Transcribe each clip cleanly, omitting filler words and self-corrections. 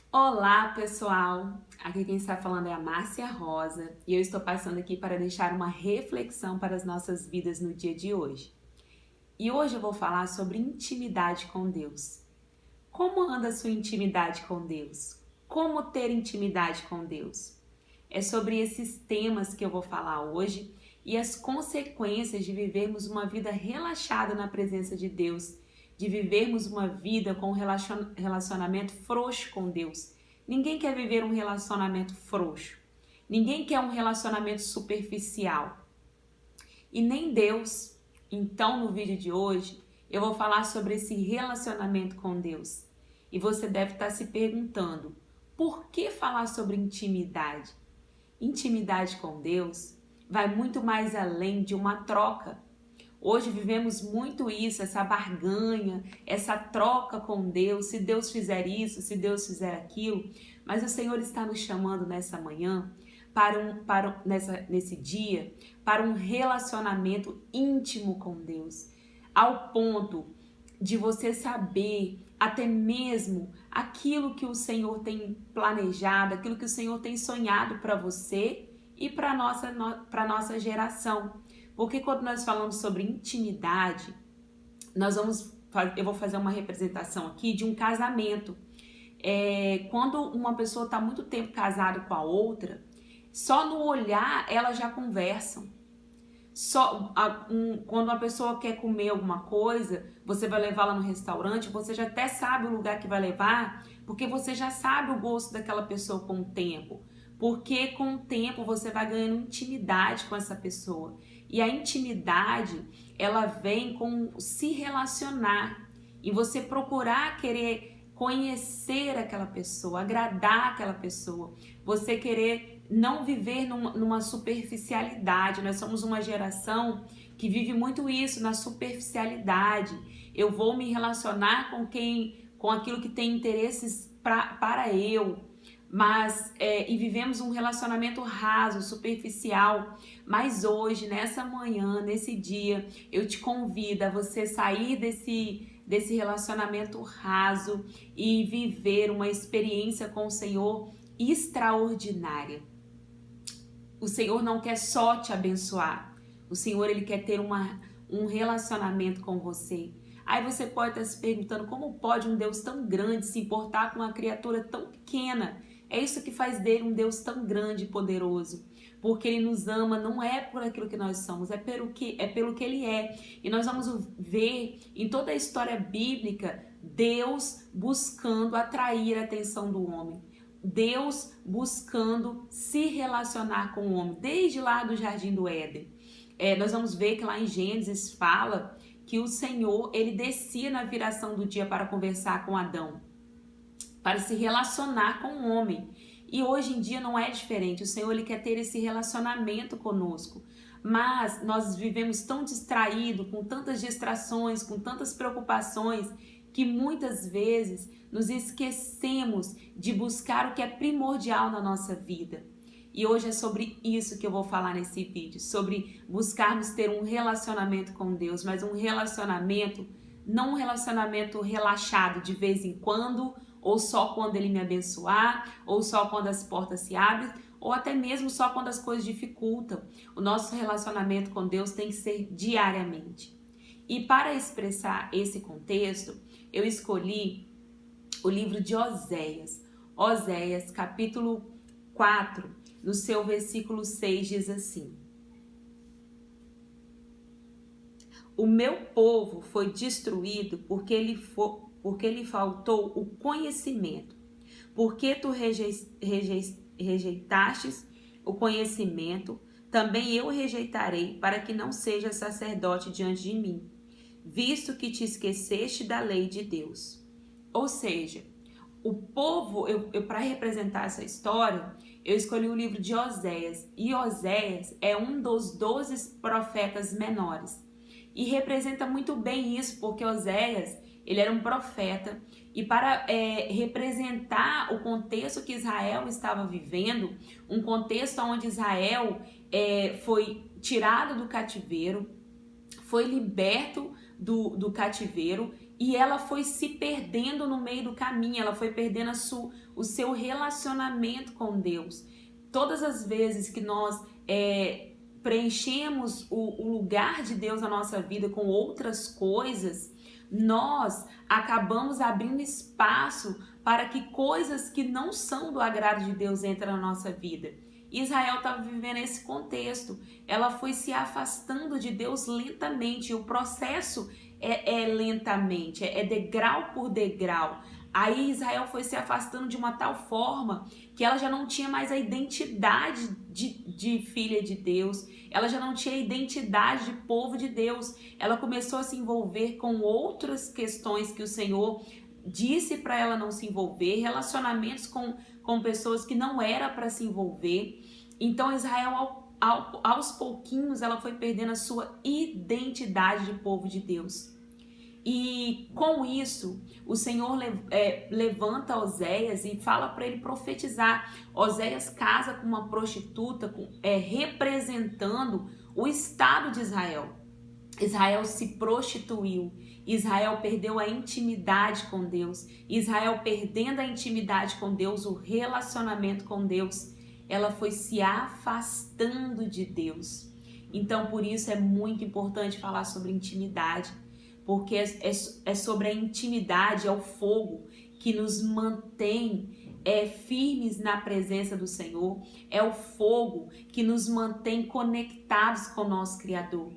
Olá, pessoal! Aqui quem está falando é a Márcia Rosa e eu estou passando aqui para deixar uma reflexão para as nossas vidas no dia de hoje. E hoje eu vou falar sobre intimidade com Deus. Como anda a sua intimidade com Deus? Como ter intimidade com Deus? É sobre esses temas que eu vou falar hoje e as consequências de vivermos uma vida relaxada na presença de Deus, de vivermos uma vida com um relacionamento frouxo com Deus. Ninguém quer viver um relacionamento frouxo. Ninguém quer um relacionamento superficial. E nem Deus. Então, no vídeo de hoje, eu vou falar sobre esse relacionamento com Deus. E você deve estar se perguntando, por que falar sobre intimidade? Intimidade com Deus vai muito mais além de uma troca. Hoje vivemos muito isso, essa barganha, essa troca com Deus, se Deus fizer isso, se Deus fizer aquilo, mas o Senhor está nos chamando nessa manhã, nesse dia, para um relacionamento íntimo com Deus, ao ponto de você saber até mesmo aquilo que o Senhor tem planejado, aquilo que o Senhor tem sonhado para você e para nossa geração. Porque quando nós falamos sobre intimidade, eu vou fazer uma representação aqui de um casamento. Quando uma pessoa está muito tempo casada com a outra, só no olhar elas já conversam. Quando uma pessoa quer comer alguma coisa, você vai levá-la no restaurante, você já até sabe o lugar que vai levar, porque você já sabe o gosto daquela pessoa com o tempo. Porque com o tempo você vai ganhando intimidade com essa pessoa. E a intimidade, ela vem com se relacionar e você procurar querer conhecer aquela pessoa, agradar aquela pessoa, você querer não viver numa superficialidade. Nós somos uma geração que vive muito isso, na superficialidade. Eu vou me relacionar com aquilo que tem interesses para eu, e vivemos um relacionamento raso, superficial. Mas hoje, nessa manhã, nesse dia, eu te convido a você sair desse relacionamento raso e viver uma experiência com o Senhor extraordinária. O Senhor não quer só te abençoar, o Senhor ele quer ter um relacionamento com você. Aí você pode estar se perguntando, como pode um Deus tão grande se importar com uma criatura tão pequena? É isso que faz dele um Deus tão grande e poderoso, porque ele nos ama não é por aquilo que nós somos, é pelo que ele é. E nós vamos ver em toda a história bíblica Deus buscando atrair a atenção do homem, Deus buscando se relacionar com o homem, desde lá do Jardim do Éden. Nós vamos ver que lá em Gênesis fala que o Senhor ele descia na viração do dia para conversar com Adão, para se relacionar com o homem. E hoje em dia não é diferente. O Senhor ele quer ter esse relacionamento conosco. Mas nós vivemos tão distraídos, com tantas distrações, com tantas preocupações, que muitas vezes nos esquecemos de buscar o que é primordial na nossa vida. E hoje é sobre isso que eu vou falar nesse vídeo, sobre buscarmos ter um relacionamento com Deus, mas um relacionamento, não um relacionamento relaxado de vez em quando, ou só quando Ele me abençoar, ou só quando as portas se abrem, ou até mesmo só quando as coisas dificultam. O nosso relacionamento com Deus tem que ser diariamente. E para expressar esse contexto, eu escolhi o livro de Oséias. Oséias, capítulo 4, no seu versículo 6, diz assim: O meu povo foi destruído porque lhe faltou o conhecimento. Porque tu rejeitastes o conhecimento, também eu rejeitarei, para que não seja sacerdote diante de mim, visto que te esqueceste da lei de Deus. Ou seja, o povo, para representar essa história, eu escolhi o livro de Oséias. E Oséias é um dos 12 profetas menores. E representa muito bem isso, porque Oséias, ele era um profeta. E para representar o contexto que Israel estava vivendo, um contexto onde Israel foi tirado do cativeiro, foi liberto do cativeiro, e ela foi se perdendo no meio do caminho, ela foi perdendo o seu relacionamento com Deus. Todas as vezes que nós preenchemos o lugar de Deus na nossa vida com outras coisas, nós acabamos abrindo espaço para que coisas que não são do agrado de Deus entrem na nossa vida. Israel estava vivendo esse contexto. Ela foi se afastando de Deus lentamente. E o processo é lentamente, é degrau por degrau. Aí Israel foi se afastando de uma tal forma que ela já não tinha mais a identidade de filha de Deus. Ela já não tinha a identidade de povo de Deus. Ela começou a se envolver com outras questões que o Senhor disse para ela não se envolver, relacionamentos com pessoas que não era para se envolver. Então Israel, aos pouquinhos, ela foi perdendo a sua identidade de povo de Deus. E com isso, o Senhor levanta Oséias e fala para ele profetizar. Oséias casa com uma prostituta, representando o Estado de Israel. Israel se prostituiu. Israel perdeu a intimidade com Deus. Israel perdendo a intimidade com Deus, o relacionamento com Deus, ela foi se afastando de Deus. Então, por isso é muito importante falar sobre intimidade, porque é sobre a intimidade, é o fogo que nos mantém firmes na presença do Senhor, é o fogo que nos mantém conectados com o nosso Criador.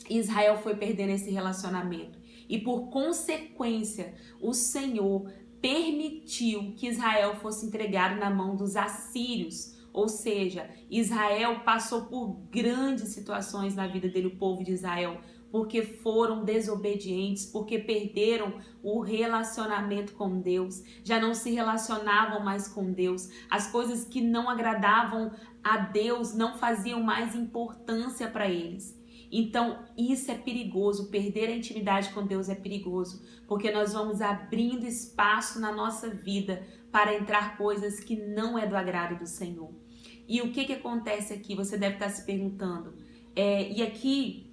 Israel foi perdendo esse relacionamento e, por consequência, o Senhor permitiu que Israel fosse entregado na mão dos assírios. Ou seja, Israel passou por grandes situações na vida dele, o povo de Israel, porque foram desobedientes, porque perderam o relacionamento com Deus, já não se relacionavam mais com Deus, as coisas que não agradavam a Deus não faziam mais importância para eles. Então, isso é perigoso, perder a intimidade com Deus é perigoso, porque nós vamos abrindo espaço na nossa vida para entrar coisas que não é do agrado do Senhor. E o que acontece aqui? Você deve estar se perguntando. E aqui,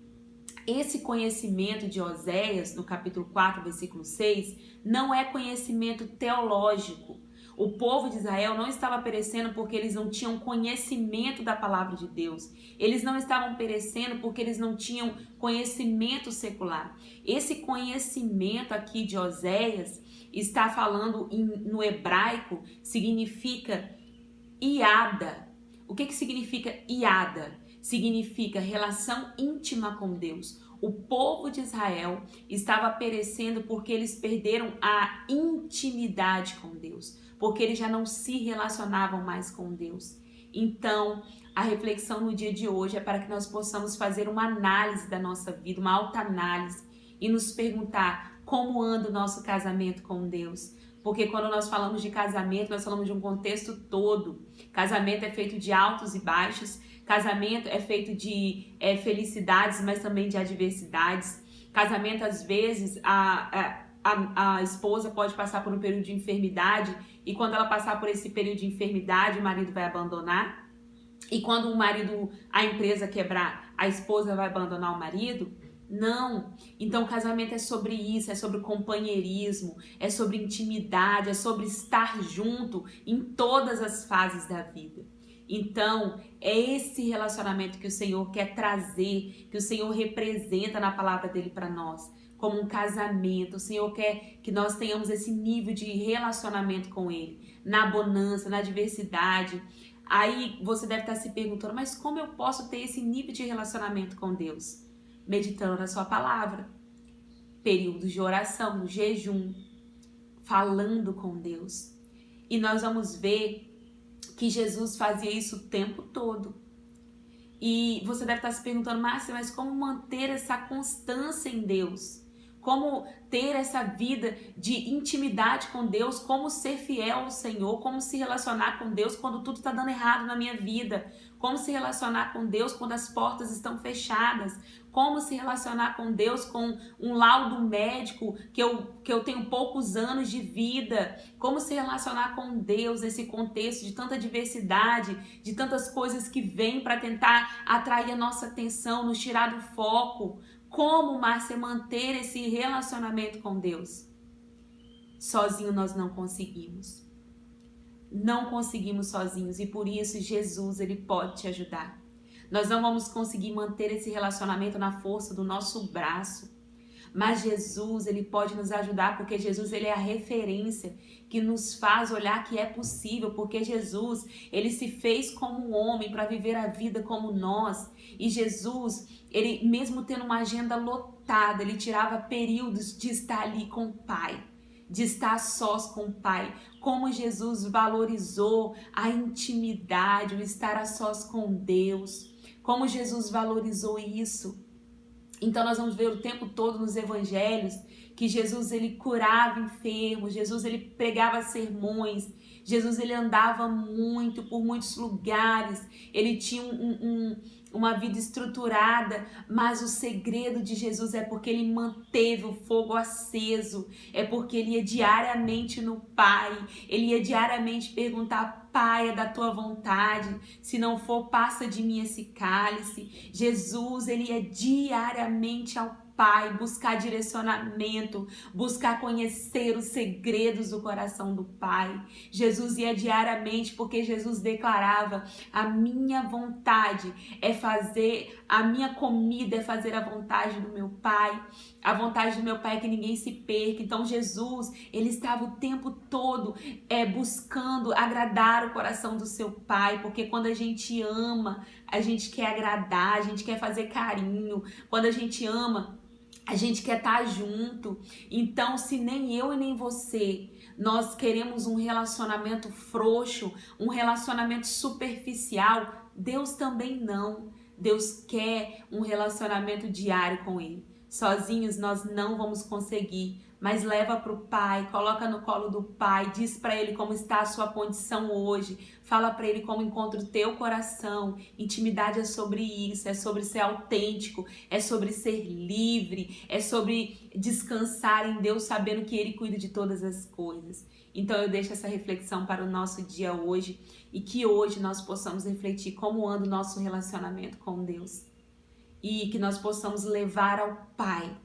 esse conhecimento de Oséias, no capítulo 4, versículo 6, não é conhecimento teológico. O povo de Israel não estava perecendo porque eles não tinham conhecimento da palavra de Deus. Eles não estavam perecendo porque eles não tinham conhecimento secular. Esse conhecimento aqui de Oséias está falando no hebraico, significa iada. O que significa iada? Significa relação íntima com Deus. O povo de Israel estava perecendo porque eles perderam a intimidade com Deus, porque eles já não se relacionavam mais com Deus. Então, a reflexão no dia de hoje é para que nós possamos fazer uma análise da nossa vida, uma autoanálise, e nos perguntar como anda o nosso casamento com Deus. Porque quando nós falamos de casamento, nós falamos de um contexto todo. Casamento é feito de altos e baixos. Casamento é feito de felicidades, mas também de adversidades. Casamento, às vezes, a esposa pode passar por um período de enfermidade, e quando ela passar por esse período de enfermidade, o marido vai abandonar. E quando a empresa quebrar, a esposa vai abandonar o marido? Não. Então, o casamento é sobre isso, é sobre companheirismo, é sobre intimidade, é sobre estar junto em todas as fases da vida. Então, é esse relacionamento que o Senhor quer trazer, que o Senhor representa na palavra dele para nós, como um casamento. O Senhor quer que nós tenhamos esse nível de relacionamento com ele, na bonança, na diversidade. Aí você deve estar se perguntando, mas como eu posso ter esse nível de relacionamento com Deus? Meditando na sua palavra, períodos de oração, jejum, falando com Deus. E nós vamos ver que Jesus fazia isso o tempo todo. E você deve estar se perguntando, Márcia, mas como manter essa constância em Deus? Como ter essa vida de intimidade com Deus? Como ser fiel ao Senhor? Como se relacionar com Deus quando tudo está dando errado na minha vida? Como se relacionar com Deus quando as portas estão fechadas? Como se relacionar com Deus com um laudo médico que eu tenho poucos anos de vida? Como se relacionar com Deus nesse contexto de tanta diversidade, de tantas coisas que vêm para tentar atrair a nossa atenção, nos tirar do foco? Como, Márcia, manter esse relacionamento com Deus? Sozinho nós não conseguimos. não conseguimos sozinhos e por isso Jesus, ele pode te ajudar. Nós não vamos conseguir manter esse relacionamento na força do nosso braço, mas Jesus, ele pode nos ajudar, porque Jesus, ele é a referência que nos faz olhar que é possível, porque Jesus, ele se fez como um homem para viver a vida como nós. E Jesus, ele mesmo tendo uma agenda lotada, ele tirava períodos de estar ali com o Pai, de estar sós com o Pai. Como Jesus valorizou a intimidade, o estar a sós com Deus. Como Jesus valorizou isso. Então nós vamos ver o tempo todo nos evangelhos que Jesus, ele curava enfermos, Jesus, ele pregava sermões, Jesus, ele andava muito por muitos lugares, ele tinha uma vida estruturada, mas o segredo de Jesus é porque ele manteve o fogo aceso, é porque ele ia diariamente no Pai, ele ia diariamente perguntar: Pai, é da tua vontade, se não for, passa de mim esse cálice. Jesus, ele ia diariamente ao Pai, buscar direcionamento, buscar conhecer os segredos do coração do Pai. Jesus ia diariamente porque Jesus declarava: a minha vontade é fazer, a minha comida é fazer a vontade do meu Pai. A vontade do meu Pai é que ninguém se perca. Então Jesus, ele estava o tempo todo buscando agradar o coração do seu Pai, porque quando a gente ama, a gente quer agradar, a gente quer fazer carinho. Quando a gente ama, a gente quer estar junto. Então, se nem eu e nem você, nós queremos um relacionamento frouxo, um relacionamento superficial, Deus também não. Deus quer um relacionamento diário com Ele. Sozinhos nós não vamos conseguir, mas leva para o Pai, coloca no colo do Pai, diz para Ele como está a sua condição hoje, fala para Ele como encontra o teu coração. Intimidade é sobre isso, é sobre ser autêntico, é sobre ser livre, é sobre descansar em Deus sabendo que Ele cuida de todas as coisas. Então eu deixo essa reflexão para o nosso dia hoje e que hoje nós possamos refletir como anda o nosso relacionamento com Deus. E que nós possamos levar ao Pai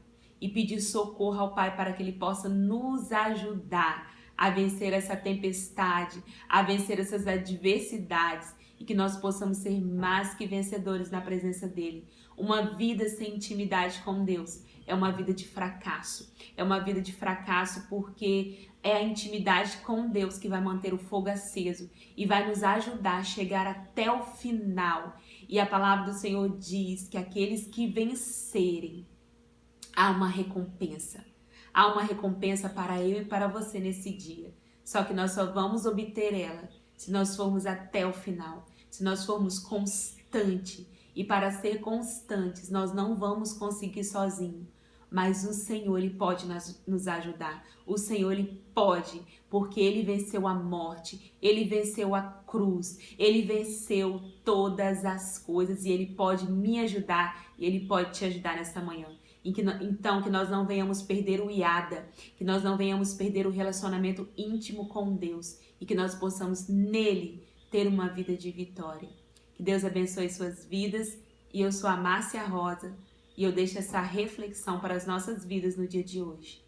e pedir socorro ao Pai para que Ele possa nos ajudar a vencer essa tempestade, a vencer essas adversidades e que nós possamos ser mais que vencedores na presença dEle. Uma vida sem intimidade com Deus é uma vida de fracasso. É uma vida de fracasso porque é a intimidade com Deus que vai manter o fogo aceso e vai nos ajudar a chegar até o final. E a palavra do Senhor diz que aqueles que vencerem, há uma recompensa. Há uma recompensa para eu e para você nesse dia. Só que nós só vamos obter ela se nós formos até o final, se nós formos constantes. E para ser constantes, nós não vamos conseguir sozinhos. Mas o Senhor, Ele pode nos ajudar. O Senhor, Ele pode, porque Ele venceu a morte, Ele venceu a cruz, Ele venceu todas as coisas e Ele pode me ajudar e Ele pode te ajudar nessa manhã. Então, que nós não venhamos perder o iada, que nós não venhamos perder o relacionamento íntimo com Deus e que nós possamos nele ter uma vida de vitória. Que Deus abençoe suas vidas e eu sou a Márcia Rosa e eu deixo essa reflexão para as nossas vidas no dia de hoje.